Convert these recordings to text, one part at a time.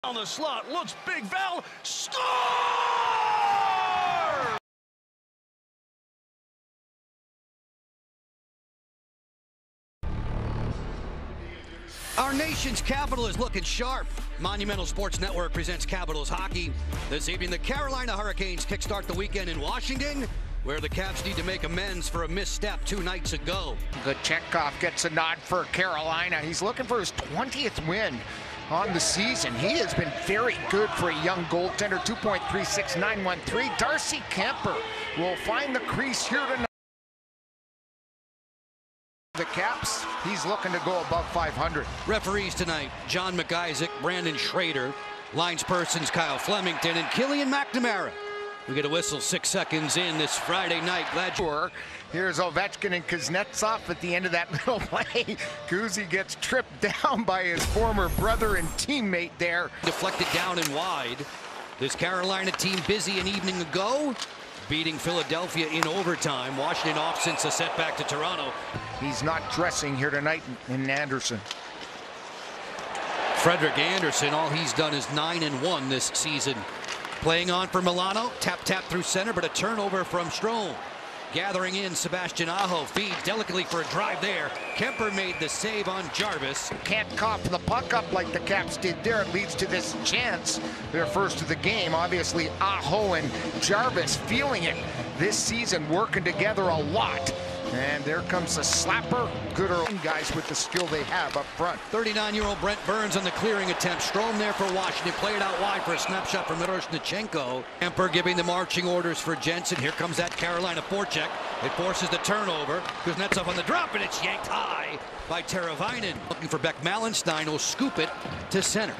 On the slot, looks big, Val, score! Our nation's capital is looking sharp. Monumental Sports Network presents Capitals hockey. This evening, the Carolina Hurricanes kickstart the weekend in Washington, where the Caps need to make amends for a misstep 2 nights ago. Chekhov gets a nod for Carolina. He's looking for his 20th win on the season. He has been very good for a young goaltender. 2.36913. Darcy Kemper will find the crease here tonight. The Caps, he's looking to go above 500. Referees tonight, John McIsaac, Brandon Schrader, linespersons Kyle Flemington, and Killian McNamara. We get a whistle 6 seconds in this Friday night. Glad you're. Here's Ovechkin and Kuznetsov at the end of that little play. Kuzi gets tripped down by his former brother and teammate there. Deflected down and wide. This Carolina team busy an evening ago, beating Philadelphia in overtime. Washington off since a setback to Toronto. He's not dressing here tonight in Anderson. Frederik Andersen, all he's done is 9-1 this season. Playing on for Milano, tap through center, but a turnover from Strome. Gathering in, Sebastian Aho feeds delicately for a drive there. Kemper made the save on Jarvis. Can't cough the puck up like the Caps did there. It leads to this chance. Their first of the game. Obviously, Aho and Jarvis feeling it this season, working together a lot. And there comes the slapper. Good early guys with the skill they have up front. 39-year-old Brent Burns on the clearing attempt. Strome there for Washington. Play it out wide for a snapshot from Miрошnиченко. Kemper giving the marching orders for Jensen. Here comes that Carolina forecheck. It forces the turnover. Kuznetsov on the drop, and it's yanked high by Teravainen. Looking for Beck. Malenstein will scoop it to center.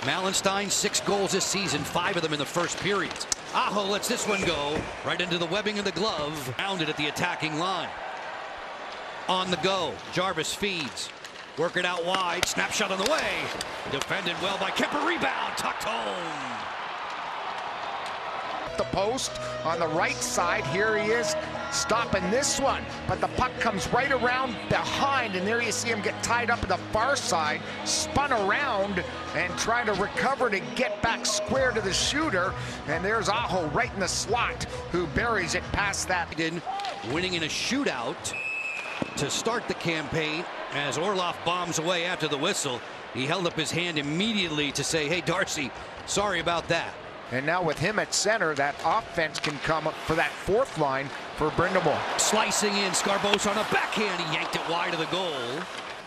Malenstein, 6 goals this season, 5 of them in the first period. Aho lets this one go right into the webbing of the glove. Rounded at the attacking line. On the go, Jarvis feeds. Work it out wide, snapshot on the way. Defended well by Kemper, rebound, tucked home. The post on the right side, here he is stopping this one, but the puck comes right around behind, and there you see him get tied up at the far side, spun around and trying to recover to get back square to the shooter, and there's Aho right in the slot who buries it past that. Winning in a shootout to start the campaign as Orlov bombs away after the whistle. He held up his hand immediately to say, hey Darcy, sorry about that. And now with him at center, that offense can come up for that fourth line for Brindamore. Slicing in, Scarbosa on a backhand. He yanked it wide of the goal.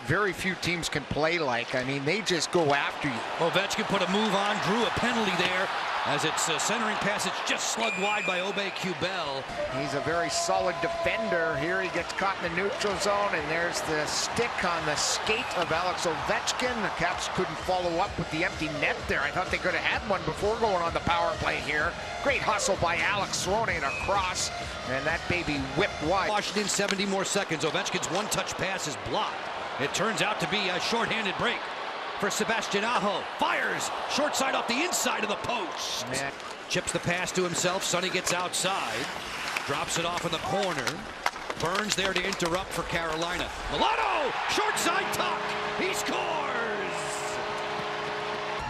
Very few teams can play like. I mean, they just go after you. Ovechkin put a move on, drew a penalty there as it's a centering passage just slugged wide by Aubé-Kubel. He's a very solid defender. Here he gets caught in the neutral zone, and there's the stick on the skate of Alex Ovechkin. The Caps couldn't follow up with the empty net there. I thought they could have had one before going on the power play here. Great hustle by Alex, throwing it across, and that baby whipped wide. Washington, 70 more seconds. Ovechkin's one-touch pass is blocked. It turns out to be a shorthanded break for Sebastian Aho. Fires short side off the inside of the post. Man. Chips the pass to himself. Sonny gets outside. Drops it off in the corner. Burns there to interrupt for Carolina. Milano! Short side tuck. He scores!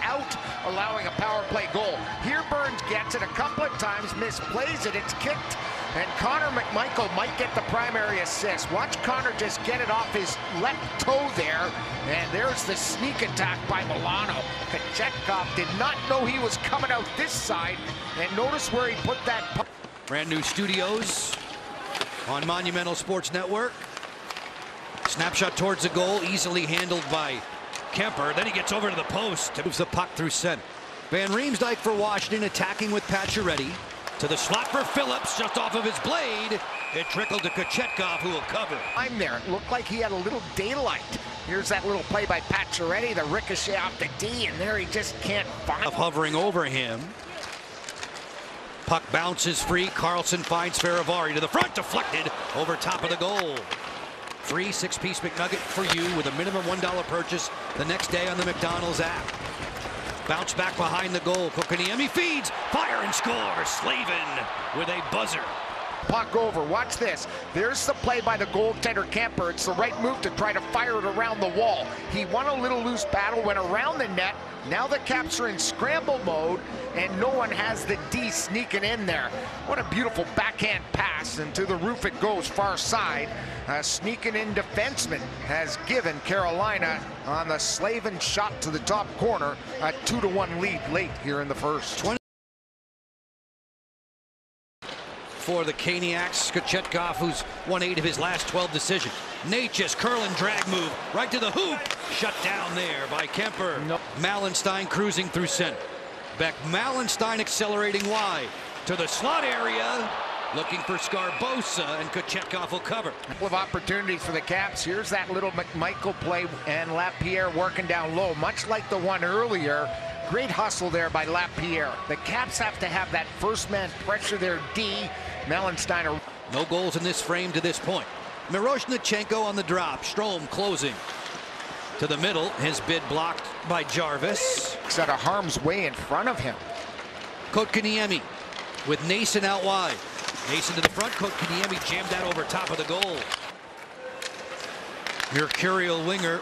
Out, allowing a power play goal. Here Burns gets it a couple of times, misplays it. It's kicked. And Connor McMichael might get the primary assist. Watch Connor just get it off his left toe there. And there's the sneak attack by Milano. Chekhov did not know he was coming out this side. And notice where he put that. Brand new studios on Monumental Sports Network. Snapshot towards the goal, easily handled by Kemper. Then he gets over to the post. Moves the puck through center. Van Riemsdyk for Washington, attacking with Pacioretty. To the slot for Phillips, just off of his blade. It trickled to Chekhov, who will cover. I'm there. It looked like he had a little daylight. Here's that little play by Pacioretty, the ricochet off the D, and there he just can't find. Hovering over him. Puck bounces free. Carlson finds Faravari to the front, deflected over top of the goal. Free 6-piece McNugget for you with a minimum $1 purchase the next day on the McDonald's app. Bounce back behind the goal. Kokoniemi feeds. Fire and score. Slavin with a buzzer. Puck over. Watch this. There's the play by the goaltender Kemper. It's the right move to try to fire it around the wall. He won a little loose battle, went around the net, Now the Caps are in scramble mode, and no one has the D sneaking in there. What a beautiful backhand pass, and to the roof it goes, far side. Sneaking in defenseman has given Carolina on the Slavin shot to the top corner a 2-1 lead late here in the first. For the Caniacs, Kochetkov, who's won 8 of his last 12 decisions. Natchez, curl and drag move, right to the hoop. Shut down there by Kemper. Nope. Mallenstein cruising through center. Beck Mallenstein accelerating wide to the slot area. Looking for Scarbosa, and Kochetkov will cover. A couple of opportunities for the Caps. Here's that little McMichael play, and Lapierre working down low, much like the one earlier. Great hustle there by Lapierre. The Caps have to have that first man pressure their D. Mallenstein. No goals in this frame to this point. Miрошnиченko on the drop. Strome closing to the middle. His bid blocked by Jarvis. He's out of harm's way in front of him. Kotkaniemi with Nason out wide. Nason to the front. Kotkaniemi jammed that over top of the goal. Mercurial winger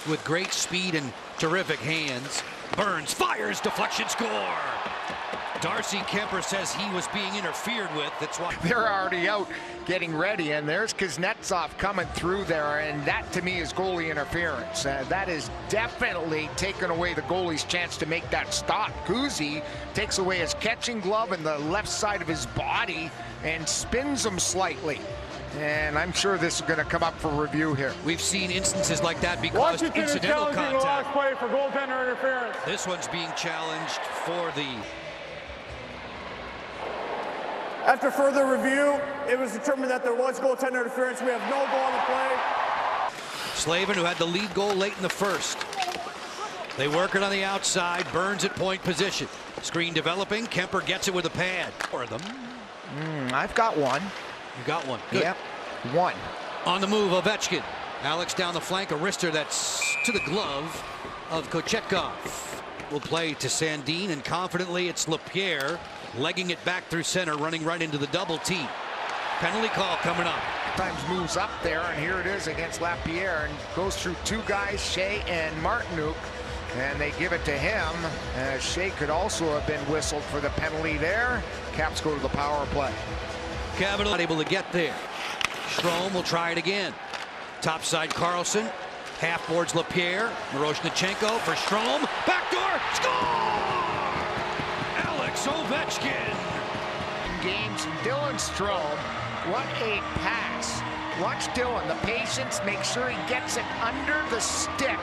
with great speed and terrific hands. Burns fires, deflection, score. Darcy Kemper says he was being interfered with. That's why they're already out getting ready, and there's Kuznetsov coming through there, and that to me is goalie interference. That is definitely taken away the goalie's chance to make that stop. Kuzi takes away his catching glove and the left side of his body and spins him slightly. And I'm sure this is going to come up for review here. We've seen instances like that because incidental contact. The last play for goaltender interference. This one's being challenged for the. After further review, it was determined that there was goaltender interference. We have no goal on the play. Slavin, who had the lead goal late in the first. They work it on the outside. Burns at point position. Screen developing. Kemper gets it with a pad. For them. I've got one. You got one. Good. Yep, one. On the move, Ovechkin. Alex down the flank, a wrister that's to the glove of Kochetkov. Will play to Sandin, and confidently it's Lapierre legging it back through center, running right into the double T. Penalty call coming up. Times moves up there, and here it is against Lapierre, and goes through 2 guys, Shea and Martinuk, and they give it to him. Shea could also have been whistled for the penalty there. Caps go to the power play. Capital not able to get there. Strome will try it again. Topside Carlson. Half boards Lapierre. Miрошnиченко for Strome. Backdoor. Score! Alex Ovechkin. Games Dylan Strome. What a pass. Watch Dylan. The patience. Make sure he gets it under the stick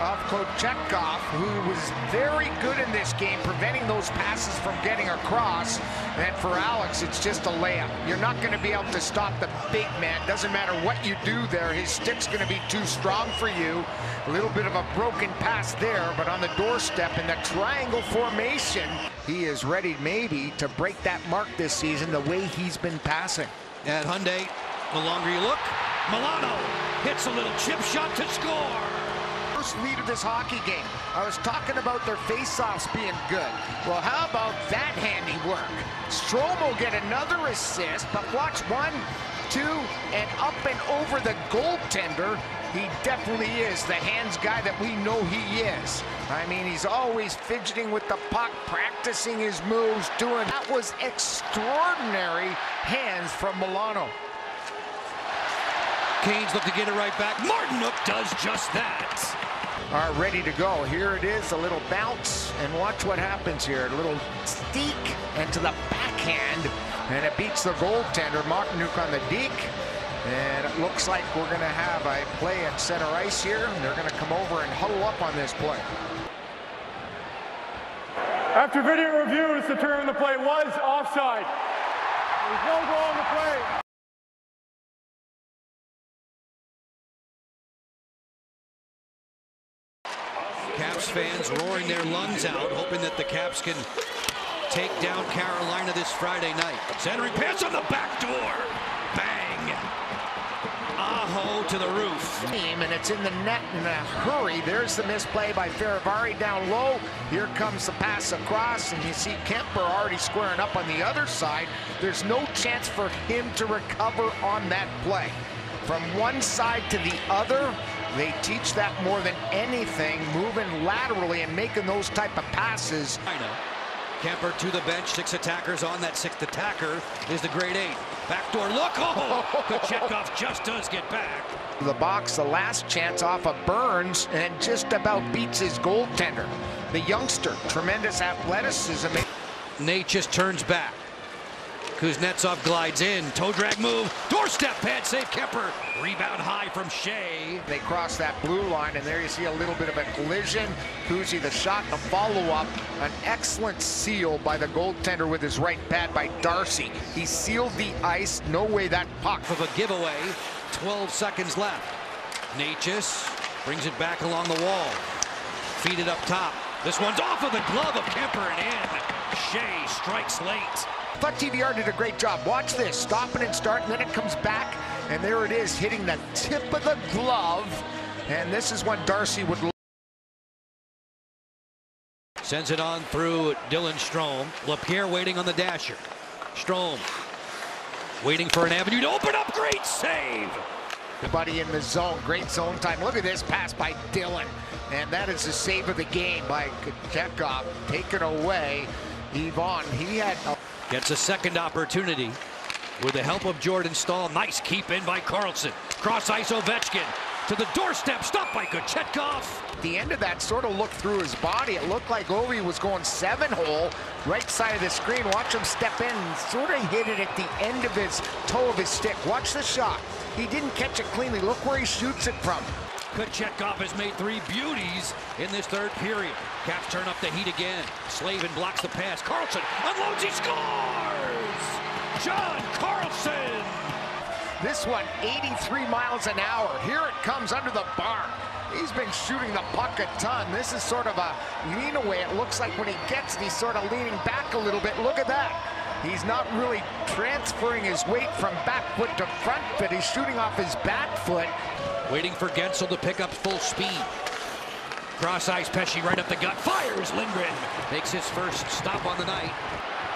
of Kochetkov, who was very good in this game, preventing those passes from getting across. And for Alex, it's just a layup. You're not going to be able to stop the big man. Doesn't matter what you do there. His stick's going to be too strong for you. A little bit of a broken pass there, but on the doorstep in the triangle formation, he is ready maybe to break that mark this season the way he's been passing. At Hyundai, the longer you look, Milano hits a little chip shot to score. Lead of this hockey game. I was talking about their face-offs being good. Well, how about that handiwork? Strome will get another assist, but watch 1, 2, and up and over the goaltender. He definitely is the hands guy that we know he is. I mean, he's always fidgeting with the puck, practicing his moves, doing. That was extraordinary hands from Milano. Canes look to get it right back. Martinuk does just that. Are ready to go. Here it is, a little bounce, and watch what happens here. A little steek and to the backhand, and it beats the goaltender. Martinuk on the deke, and it looks like we're going to have a play at center ice here, and they're going to come over and huddle up on this play. After video review, it's determined the play was offside. There's no goal on the play. Caps fans roaring their lungs out, hoping that the Caps can take down Carolina this Friday night. Centering pass on the back door. Bang. Aho to the roof. And it's in the net in a hurry. There's the misplay by Prervali down low. Here comes the pass across, and you see Kemper already squaring up on the other side. There's no chance for him to recover on that play. From one side to the other, They teach that more than anything, moving laterally and making those type of passes. Kemper to the bench, 6 attackers on. That 6th attacker is the grade 8. Backdoor look, oh! Kochetkov just does get back. The box, the last chance off of Burns, and just about beats his goaltender. The youngster, tremendous athleticism. Nate just turns back. Kuznetsov glides in, toe drag move, doorstep pad save, Kemper. Rebound high from Shea. They cross that blue line, and there you see a little bit of a collision. Kuzi, the shot, the follow-up. An excellent seal by the goaltender with his right pad by Darcy. He sealed the ice. No way that puck. Of a giveaway, 12 seconds left. Natchez brings it back along the wall. Feed it up top. This one's off of the glove of Kemper and in. Shea strikes late. But TVR did a great job. Watch this, stopping and starting, then it comes back, and there it is, hitting the tip of the glove. And this is what Darcy would. Sends it on through Dylan Strome. LaPierre waiting on the dasher. Strome waiting for an avenue to open up. Great save. Everybody in the zone. Great zone time. Look at this pass by Dylan. And that is the save of the game by Kochetkov. Taken away. Ivan, he had gets a second opportunity with the help of Jordan Stahl. Nice keep in by Carlson. Cross ice Ovechkin to the doorstep. Stopped by Kochetkov. The end of that sort of looked through his body. It looked like Ovi was going 7-hole, right side of the screen. Watch him step in and sort of hit it at the end of his toe of his stick. Watch the shot. He didn't catch it cleanly. Look where he shoots it from. Kochetkov has made 3 beauties in this third period. Caps turn up the heat again. Slavin blocks the pass. Carlson unloads, he scores! John Carlson! This one, 83 miles an hour. Here it comes under the bar. He's been shooting the puck a ton. This is sort of a lean away. It looks like when he gets it, he's sort of leaning back a little bit. Look at that. He's not really transferring his weight from back foot to front foot. He's shooting off his back foot. Waiting for Gensel to pick up full speed. Cross ice, Pesce right up the gut. Fires Lindgren. Makes his first stop on the night.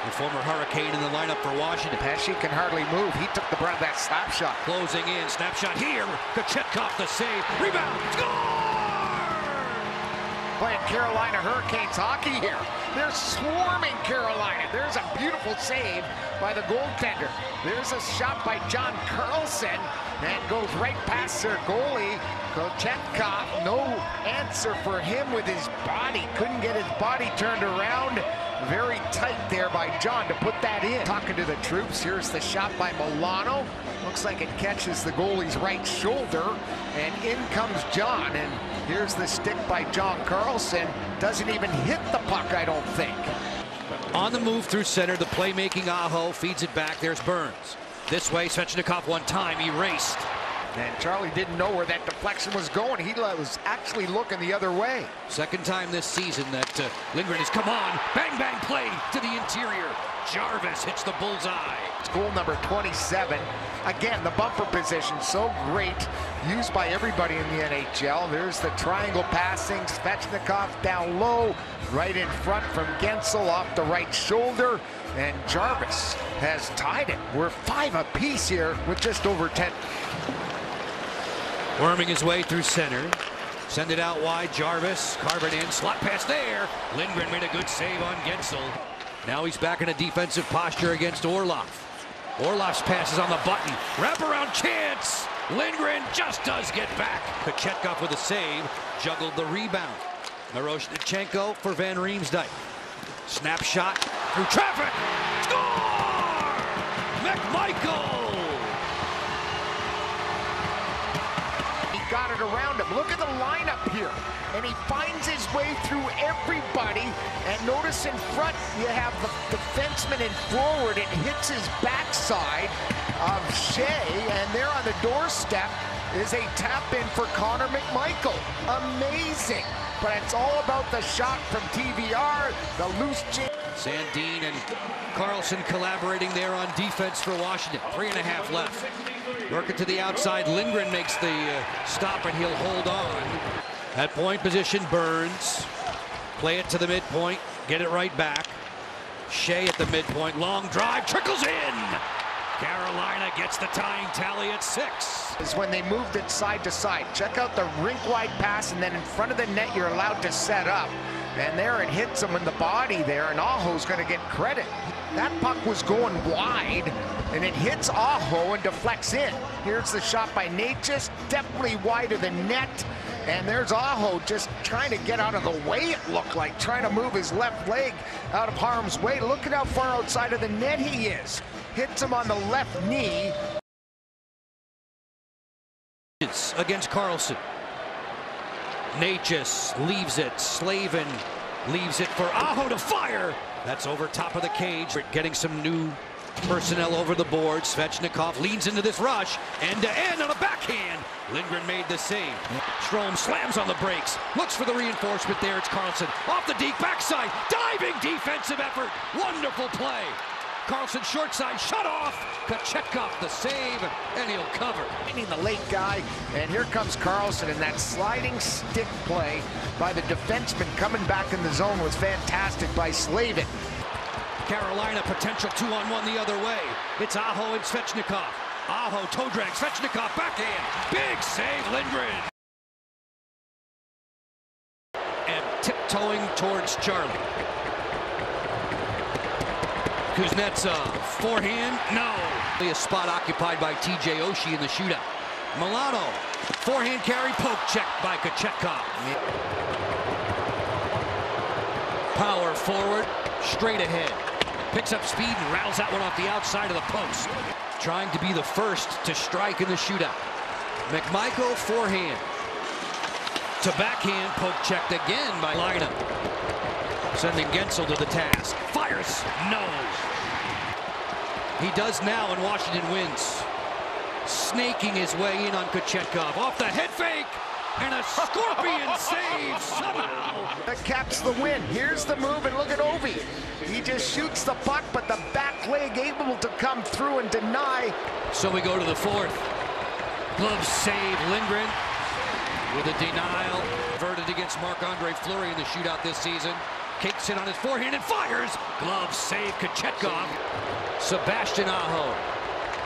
The former Hurricane in the lineup for Washington. Pesce can hardly move. He took the brunt of that slap shot. Closing in. Snapshot here. Kochetkov the save. Rebound. Score! Playing Carolina Hurricanes hockey here. They're swarming Carolina. There's a beautiful save by the goaltender. There's a shot by John Carlson and goes right past their goalie. Kochetkov, no answer for him with his body. Couldn't get his body turned around. Very tight there by John to put that in. Talking to the troops, here's the shot by Milano. Looks like it catches the goalie's right shoulder, and in comes John, and here's the stick by John Carlson. Doesn't even hit the puck, I don't think. On the move through center, the playmaking Aho feeds it back. There's Burns. This way, Svechnikov one time, erased. And Charlie didn't know where that deflection was going. He was actually looking the other way. Second time this season that Lindgren has come on. Bang, bang play to the interior. Jarvis hits the bullseye. It's goal number 27. Again, the bumper position, so great. Used by everybody in the NHL. There's the triangle passing. Svechnikov down low. Right in front from Gensel off the right shoulder. And Jarvis has tied it. We're 5 apiece here with just over 10. Worming his way through center. Send it out wide. Jarvis carve it in. Slot pass there. Lindgren made a good save on Gensel. Now he's back in a defensive posture against Orlov. Orlov's pass is on the button. Wraparound chance. Lindgren just does get back. Kochetkov with a save. Juggled the rebound. Miрошnиченко for Van Riemsdyk. Snapshot through traffic. Score! McMichael! Got it around him. Look at the lineup here. And he finds his way through everybody. And notice in front, you have the defenseman in forward. It hits his backside of Shea. And there on the doorstep is a tap in for Connor McMichael. Amazing. But it's all about the shot from TVR, the loose jam. Sandin and Carlson collaborating there on defense for Washington. 3.5 left. Working to the outside. Lindgren makes the stop, and he'll hold on. At point position, Burns. Play it to the midpoint. Get it right back. Shea at the midpoint. Long drive. Trickles in. Carolina gets the tying tally at 6. Is when they moved it side to side. Check out the rink-wide pass, and then in front of the net, you're allowed to set up. And there it hits him in the body there, and Aho's going to get credit. That puck was going wide, and it hits Aho and deflects in. Here's the shot by Natchez, definitely wider than net. And there's Aho just trying to get out of the way, it looked like, trying to move his left leg out of harm's way. Look at how far outside of the net he is. Hits him on the left knee. Against Carlson. Natchez leaves it. Slavin leaves it for Aho to fire. That's over top of the cage. We're getting some new personnel over the board. Svechnikov leans into this rush. End to end on a backhand. Lindgren made the save. Strome slams on the brakes. Looks for the reinforcement there. It's Carlson. Off the deep backside. Diving defensive effort. Wonderful play. Carlson short side, shut off. Kochetkov the save, and he'll cover. The late guy, and here comes Carlson, and that sliding stick play by the defenseman coming back in the zone was fantastic by Slavin. Carolina potential 2-on-1 the other way. It's Aho and Svechnikov. Aho toe drag, Svechnikov backhand. Big save, Lindgren. And tiptoeing towards Charlie. Kuznetsov, forehand, no. A spot occupied by TJ Oshie in the shootout. Milano, forehand carry, poke check by Kochetkov. Power forward, straight ahead. Picks up speed and rattles that one off the outside of the post. Trying to be the first to strike in the shootout. McMichael, forehand. To backhand, poke checked again by Lina. Sending Gensel to the task. Fires, no. He does now, and Washington wins. Snaking his way in on Kochetkov. Off the head fake, and a scorpion save somehow. That caps the win. Here's the move, and look at Ovi. He just shoots the puck, but the back leg able to come through and deny. So we go to the fourth. Glove save, Lindgren with a denial. Averted against Marc-Andre Fleury in the shootout this season. Kicks it on his forehand and fires. Glove save, Kochetkov. Sebastian Aho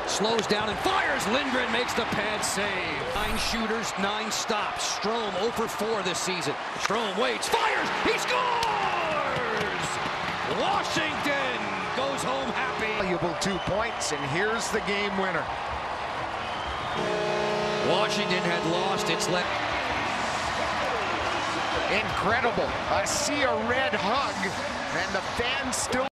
slows down and fires. Lindgren makes the pad save. 9 shooters, 9 stops. Strome 0 for 4 this season. Strome waits, fires, he scores! Washington goes home happy. Valuable 2 points, and here's the game winner. Washington had lost its left. Incredible. I see a red hug, and the fans still